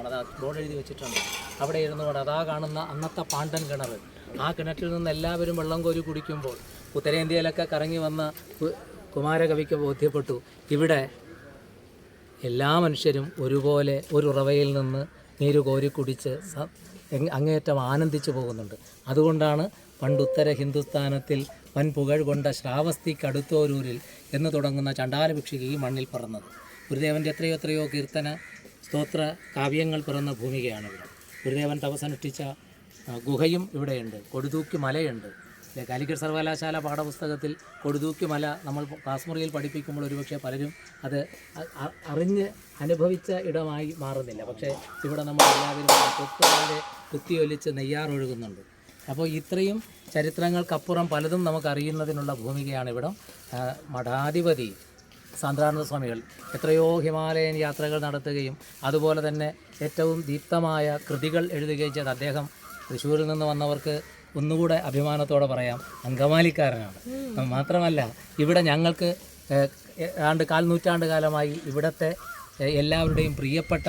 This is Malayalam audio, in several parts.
കിണറാണ്. അത് ബോർഡ് എഴുതി വെച്ചിട്ടുണ്ട്. അവിടെ ഇരുന്നു കൊണ്ട് അതാ കാണുന്ന അന്നത്തെ പാണ്ടൻ കിണർ. ആ കിണറ്റിൽ നിന്ന് എല്ലാവരും വെള്ളം കോരി കുടിക്കുമ്പോൾ ഉത്തരേന്ത്യയിലൊക്കെ കറങ്ങി വന്ന കുമാരകവിക്ക് ബോധ്യപ്പെട്ടു, ഇവിടെ എല്ലാ മനുഷ്യരും ഒരുപോലെ ഒരു ഉറവയിൽ നിന്ന് നീര് കോരി കുടിച്ച് അങ്ങേയറ്റം ആനന്ദിച്ചു പോകുന്നുണ്ട്. അതുകൊണ്ടാണ് പണ്ടുത്തര ഹിന്ദുസ്ഥാനത്തിൽ വൻ പുകഴ് കൊണ്ട ശ്രാവസ്തിക്കടുത്തോരൂരിൽ എന്ന് തുടങ്ങുന്ന ചണ്ഡാലഭിക്ഷുകി ഈ മണ്ണിൽ പിറന്നത്. ഗുരുദേവൻ്റെ എത്രയോ കീർത്തന സ്തോത്ര കാവ്യങ്ങൾ പിറന്ന ഭൂമികയാണ് ഇവിടെ. ഗുരുദേവൻ തപസ്സനുഷ്ഠിച്ച ഗുഹയും ഇവിടെയുണ്ട്. കൊടുതൂക്കി മലയുണ്ട്. കാലിക്കറ്റ് സർവകലാശാല പാഠപുസ്തകത്തിൽ കൊടുതൂക്കി മല നമ്മൾ ക്ലാസ് മുറിയിൽ പഠിപ്പിക്കുമ്പോൾ ഒരുപക്ഷെ പലരും അത് അറിഞ്ഞ് അനുഭവിച്ച ഇടമായി മാറുന്നില്ല. പക്ഷേ ഇവിടെ നമ്മൾ എല്ലാവരും തൊട്ടുപോലെ കുത്തിയൊലിച്ച് നെയ്യാറൊഴുകുന്നുണ്ട്. അപ്പോൾ ഇത്രയും ചരിത്രങ്ങൾക്കപ്പുറം പലതും നമുക്കറിയുന്നതിനുള്ള ഭൂമികയാണ് ഇവിടം. മഠാധിപതി സാന്ദ്രാനന്ദ സ്വാമികൾ എത്രയോ ഹിമാലയൻ യാത്രകൾ നടത്തുകയും അതുപോലെ തന്നെ ഏറ്റവും ദീപ്തമായ കൃതികൾ എഴുതുകയും ചെയ്ത അദ്ദേഹം തൃശ്ശൂരിൽ നിന്ന് വന്നവർക്ക് ഒന്നുകൂടെ അഭിമാനത്തോടെ പറയാം, അങ്കമാലിക്കാരനാണ്. മാത്രമല്ല ഇവിടെ ഞങ്ങൾക്ക് കാൽ നൂറ്റാണ്ട് കാലമായി ഇവിടുത്തെ എല്ലാവരുടെയും പ്രിയപ്പെട്ട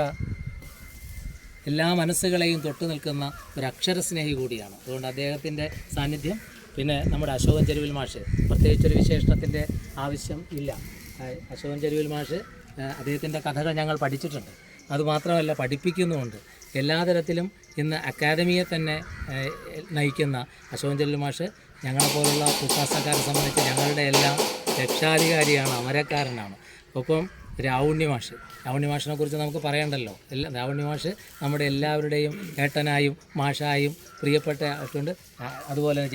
എല്ലാ മനസ്സുകളെയും തൊട്ടു നിൽക്കുന്ന ഒരു അക്ഷരസ്നേഹി കൂടിയാണ്. അതുകൊണ്ട് അദ്ദേഹത്തിൻ്റെ സാന്നിധ്യം, പിന്നെ നമ്മുടെ അശോകൻ ചെരുവിൽ മാഷ്, പ്രത്യേകിച്ചൊരു വിശേഷണത്തിൻ്റെ ആവശ്യം ഇല്ല. അശോകൻ ചെരുവിൽ മാഷ് അദ്ദേഹത്തിൻ്റെ കഥകൾ ഞങ്ങൾ പഠിച്ചിട്ടുണ്ട്. അതുമാത്രമല്ല പഠിപ്പിക്കുന്നുമുണ്ട്. എല്ലാ തരത്തിലും ഇന്ന് അക്കാദമിയെ തന്നെ നയിക്കുന്ന അശോകൻ ചെരുവിൽ മാഷ് ഞങ്ങളെപ്പോലുള്ള പുസ്തകക്കാരെ സംബന്ധിച്ച് ഞങ്ങളുടെ എല്ലാം രക്ഷാധികാരിയാണ്, അമരക്കാരനാണ്. ഒപ്പം രാവുണ്ണി മാഷിനെ കുറിച്ച് നമുക്ക് പറയണ്ടല്ലോ. രാവുണ്ണി മാഷ് നമ്മുടെ എല്ലാവരുടെയും ഏട്ടനായും മാഷായും പ്രിയപ്പെട്ടുണ്ട്. അതുപോലെ തന്നെ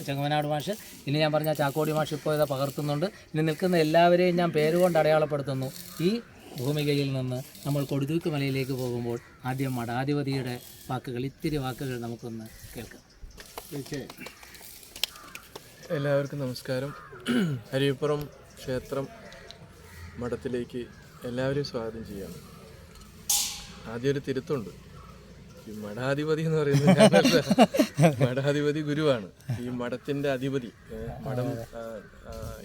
ചെങ്ങമനാട് മാഷ്, ഇനി ഞാൻ പറഞ്ഞ ചാക്കോടി മാഷ് ഇപ്പോൾ ഇത് പകർത്തുന്നുണ്ട്. ഇനി നിൽക്കുന്ന എല്ലാവരെയും ഞാൻ പേരുകൊണ്ട് അടയാളപ്പെടുത്തുന്നു. ഈ ഭൂമികയിൽ നിന്ന് നമ്മൾ കൊടുതൂക്ക് മലയിലേക്ക് പോകുമ്പോൾ ആദ്യം മഠാധിപതിയുടെ ഇത്തിരി വാക്കുകൾ നമുക്കൊന്ന് കേൾക്കാം. എല്ലാവർക്കും നമസ്കാരം. അരിയപ്പുറം ക്ഷേത്രം മഠത്തിലേക്ക് എല്ലാവരെയും സ്വാഗതം ചെയ്യാണ്. ആദ്യം ഒരു തിരുത്തുണ്ട്. ഈ മഠാധിപതി എന്ന് പറയുന്നത് മഠാധിപതി ഗുരുവാണ്. ഈ മഠത്തിൻ്റെ അധിപതി മഠം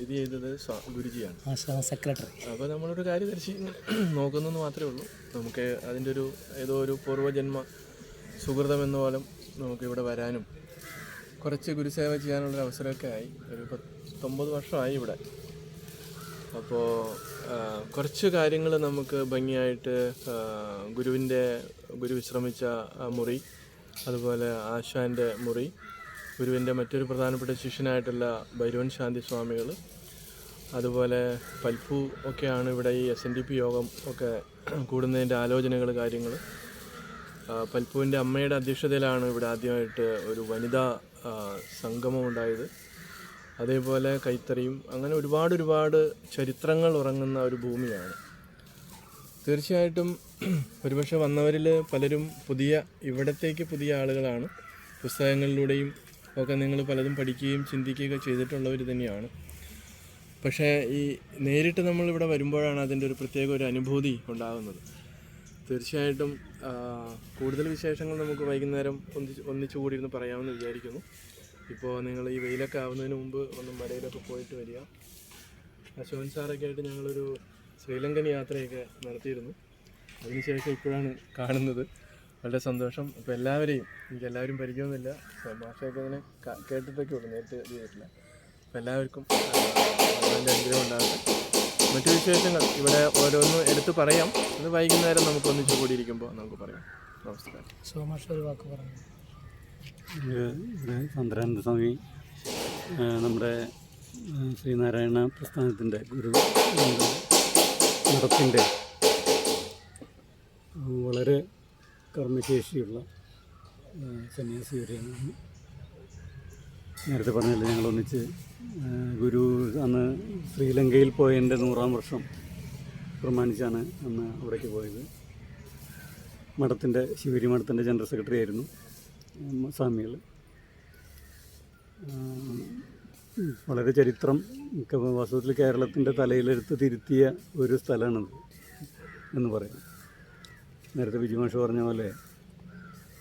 ഇത് ചെയ്തത് ഗുരുജിയാണ്, സെക്രട്ടറി. അപ്പോൾ നമ്മളൊരു കാര്യദർശി നോക്കുന്നതെന്ന് മാത്രമേ ഉള്ളൂ. നമുക്ക് അതിൻ്റെ ഏതോ ഒരു പൂർവ്വജന്മ സുഹൃതം എന്ന പോലെ നമുക്കിവിടെ വരാനും കുറച്ച് ഗുരുസേവ ചെയ്യാനുള്ളൊരു അവസരമൊക്കെ ആയി. ഒരു 9 വർഷമായി ഇവിടെ. അപ്പോൾ കുറച്ച് കാര്യങ്ങൾ നമുക്ക് ഭംഗിയായിട്ട് ഗുരു വിശ്രമിച്ച മുറി, അതുപോലെ ആശാൻ്റെ മുറി, ഗുരുവിൻ്റെ മറ്റൊരു പ്രധാനപ്പെട്ട ശിഷ്യനായിട്ടുള്ള ഭൈരവൻ ശാന്തി സ്വാമികൾ, അതുപോലെ പൽപ്പു ഒക്കെയാണ് ഇവിടെ ഈ SNDP യോഗം ഒക്കെ കൂടുന്നതിൻ്റെ ആലോചനകൾ, കാര്യങ്ങൾ. പൽപ്പുവിൻ്റെ അമ്മയുടെ അധ്യക്ഷതയിലാണ് ഇവിടെ ആദ്യമായിട്ട് ഒരു വനിതാ സംഗമം ഉണ്ടായത്. അതേപോലെ കൈത്തറിയും, അങ്ങനെ ഒരുപാട് ചരിത്രങ്ങൾ ഉറങ്ങുന്ന ഒരു ഭൂമിയാണ്. തീർച്ചയായിട്ടും ഒരുപക്ഷെ വന്നവരിൽ പലരും ഇവിടത്തേക്ക് പുതിയ ആളുകളാണ്. പുസ്തകങ്ങളിലൂടെയും ഒക്കെ നിങ്ങൾ പലതും പഠിക്കുകയും ചിന്തിക്കുകയൊക്കെ ചെയ്തിട്ടുള്ളവർ തന്നെയാണ്. പക്ഷേ ഈ നേരിട്ട് നമ്മളിവിടെ വരുമ്പോഴാണ് അതിൻ്റെ ഒരു പ്രത്യേക ഒരു അനുഭൂതി ഉണ്ടാകുന്നത്. തീർച്ചയായിട്ടും കൂടുതൽ വിശേഷങ്ങൾ നമുക്ക് വൈകുന്നേരം ഒന്നിച്ചു കൂടിയിരുന്ന് പറയാമെന്ന് വിചാരിക്കുന്നു. ഇപ്പോൾ നിങ്ങൾ ഈ വെയിലൊക്കെ ആവുന്നതിന് മുമ്പ് ഒന്ന് മലയിലൊക്കെ പോയിട്ട് വരിക. അശോകൻ സാറൊക്കെ ആയിട്ട് ഞങ്ങളൊരു ശ്രീലങ്കൻ യാത്രയൊക്കെ നടത്തിയിരുന്നു. അതിനുശേഷം ഇപ്പോഴാണ് കാണുന്നത്. വളരെ സന്തോഷം. അപ്പോൾ എല്ലാവരും പരിചയമൊന്നുമില്ല, ഭാഷയൊക്കെ അങ്ങനെ കേട്ടിട്ടൊക്കെ ഉള്ളൂ, നേരിട്ട് ചെയ്തിട്ടില്ല. അപ്പോൾ എല്ലാവർക്കും അതിൻ്റെ അനുഗ്രഹം ഉണ്ടാകട്ടെ. മറ്റു വിശേഷങ്ങൾ ഇവിടെ ഓരോന്നും എടുത്ത് പറയാം. അത് വൈകുന്നേരം നമുക്ക് ഒന്നിച്ചു കൂടിയിരിക്കുമ്പോൾ നമുക്ക് പറയാം. നമസ്കാരം. ഒരു വാക്ക് പറഞ്ഞു. ഇവിടെ സാന്ദ്രാനന്ദ സ്വാമി നമ്മുടെ ശ്രീനാരായണ പ്രസ്ഥാനത്തിൻ്റെ മഠത്തിൻ്റെ വളരെ കർമ്മശേഷിയുള്ള സന്യാസിവരെയാണ്. നേരത്തെ പറഞ്ഞില്ല, ഞങ്ങളൊന്നിച്ച് ഗുരു അന്ന് ശ്രീലങ്കയിൽ പോയതിൻ്റെ 100-ാം വർഷം പ്രമാണിച്ചാണ് അന്ന് അവിടേക്ക് പോയത്. ശിവരി മഠത്തിൻ്റെ ജനറൽ സെക്രട്ടറി ആയിരുന്നു സ്വാമികൾ. വളരെ ചരിത്രം, വാസ്തവത്തിൽ കേരളത്തിൻ്റെ തലയിലെടുത്ത് തിരുത്തിയ ഒരു സ്ഥലമാണത് എന്ന് പറയാം. നേരത്തെ വിജുമാഷ് പറഞ്ഞ പോലെ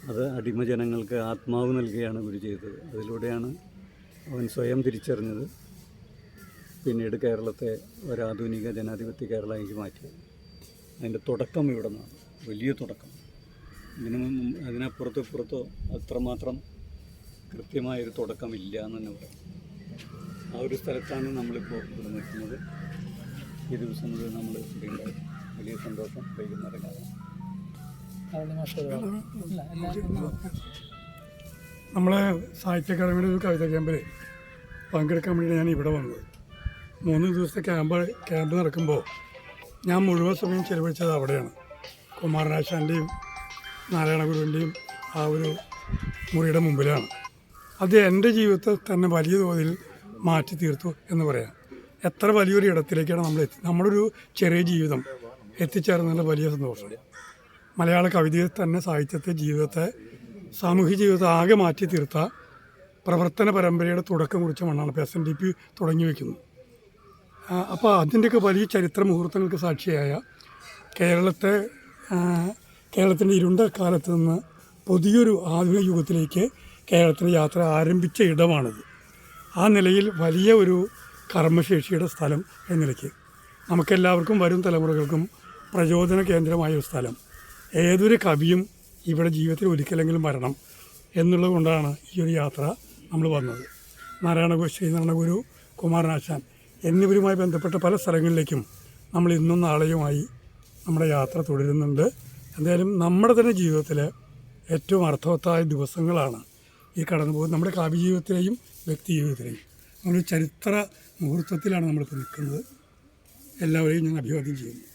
അത് അടിമജനങ്ങൾക്ക് ആത്മാവ് നൽകുകയാണ് ഗുരു ചെയ്തത്. അതിലൂടെയാണ് അവൻ സ്വയം തിരിച്ചറിഞ്ഞത്. പിന്നീട് കേരളത്തെ ഒരാധുനിക ജനാധിപത്യ കേരളമാക്കി മാറ്റിയത്. അതിൻ്റെ തുടക്കം ഇവിടെ നിന്നാണ്, വലിയ തുടക്കം. അതിനപ്പുറത്തോ ഇപ്പുറത്തോ അത്രമാത്രം കൃത്യമായൊരു തുടക്കമില്ല എന്ന് തന്നെ പറയാം. ആ ഒരു സ്ഥലത്താണ് നമ്മളിപ്പോൾ ഇവിടെ നിൽക്കുന്നത്. ഈ ദിവസം മുതൽ നമ്മൾ ഇവിടെ ഉണ്ടായി. വലിയ സന്തോഷം. വൈകുന്നേരം കാണാം. നമ്മളെ സാഹിത്യ അക്കാദമിയുടെ ഒരു കവിതാ ക്യാമ്പിൽ പങ്കെടുക്കാൻ വേണ്ടി ഞാൻ ഇവിടെ വന്നത്. 3 ദിവസത്തെ ക്യാമ്പ് നടക്കുമ്പോൾ ഞാൻ മുഴുവൻ സമയം ചെലവഴിച്ചത് അവിടെയാണ്. കുമാരനാശാൻ്റെയും നാരായണ ഗുരുവിൻ്റെയും ആ ഒരു മുറിയുടെ മുമ്പിലാണ്. അത് എൻ്റെ ജീവിതത്തെ തന്നെ വലിയ തോതിൽ മാറ്റി തീർത്തു എന്ന് പറയാം. എത്ര വലിയൊരു ഇടത്തിലേക്കാണ് നമ്മുടെ ഒരു ചെറിയ ജീവിതം എത്തിച്ചേർന്നുള്ള വലിയ സന്തോഷം. മലയാള കവിതയെ തന്നെ, സാഹിത്യത്തെ, ജീവിതത്തെ, സാമൂഹ്യ ജീവിതത്തെ ആകെ മാറ്റി തീർത്ത പ്രവർത്തന പരമ്പരയുടെ തുടക്കം കുറിച്ച മണ്ണാണ് ഇപ്പോൾ SNDP തുടങ്ങി വയ്ക്കുന്നത്. അപ്പോൾ അതിൻ്റെയൊക്കെ വലിയ ചരിത്ര മുഹൂർത്തങ്ങൾക്ക് സാക്ഷിയായ കേരളത്തിൻ്റെ ഇരുണ്ട കാലത്ത് നിന്ന് പുതിയൊരു ആധുനിക യുഗത്തിലേക്ക് കേരളത്തിൻ്റെ യാത്ര ആരംഭിച്ച ഇടമാണിത്. ആ നിലയിൽ വലിയ ഒരു കർമ്മശേഷിയുടെ സ്ഥലം എന്ന നിലയ്ക്ക് നമുക്കെല്ലാവർക്കും വരും തലമുറകൾക്കും പ്രചോദന കേന്ദ്രമായ ഒരു സ്ഥലം. ഏതൊരു കവിയും ഇവിടെ ജീവിതത്തിൽ ഒരിക്കലെങ്കിലും വരണം എന്നുള്ളത് കൊണ്ടാണ് ഈ ഒരു യാത്ര നമ്മൾ വന്നത്. ശ്രീനാരായണ ഗുരു, കുമാരനാശാൻ എന്നിവരുമായി ബന്ധപ്പെട്ട പല സ്ഥലങ്ങളിലേക്കും നമ്മൾ ഇന്നും നാളെയുമായി നമ്മുടെ യാത്ര തുടരുന്നുണ്ട്. എന്തായാലും നമ്മുടെ തന്നെ ജീവിതത്തിൽ ഏറ്റവും അർത്ഥവത്തായ ദിവസങ്ങളാണ് ഈ കടന്നു പോകുന്നത്. നമ്മുടെ കാവ്യ ജീവിതത്തിലെയും വ്യക്തി ജീവിതത്തിലെയും നമ്മൾ ചരിത്ര മുഹൂർത്തത്തിലാണ് നമ്മളിപ്പോൾ നിൽക്കുന്നത്. എല്ലാവരെയും ഞാൻ അഭിവാദ്യം ചെയ്യുന്നു.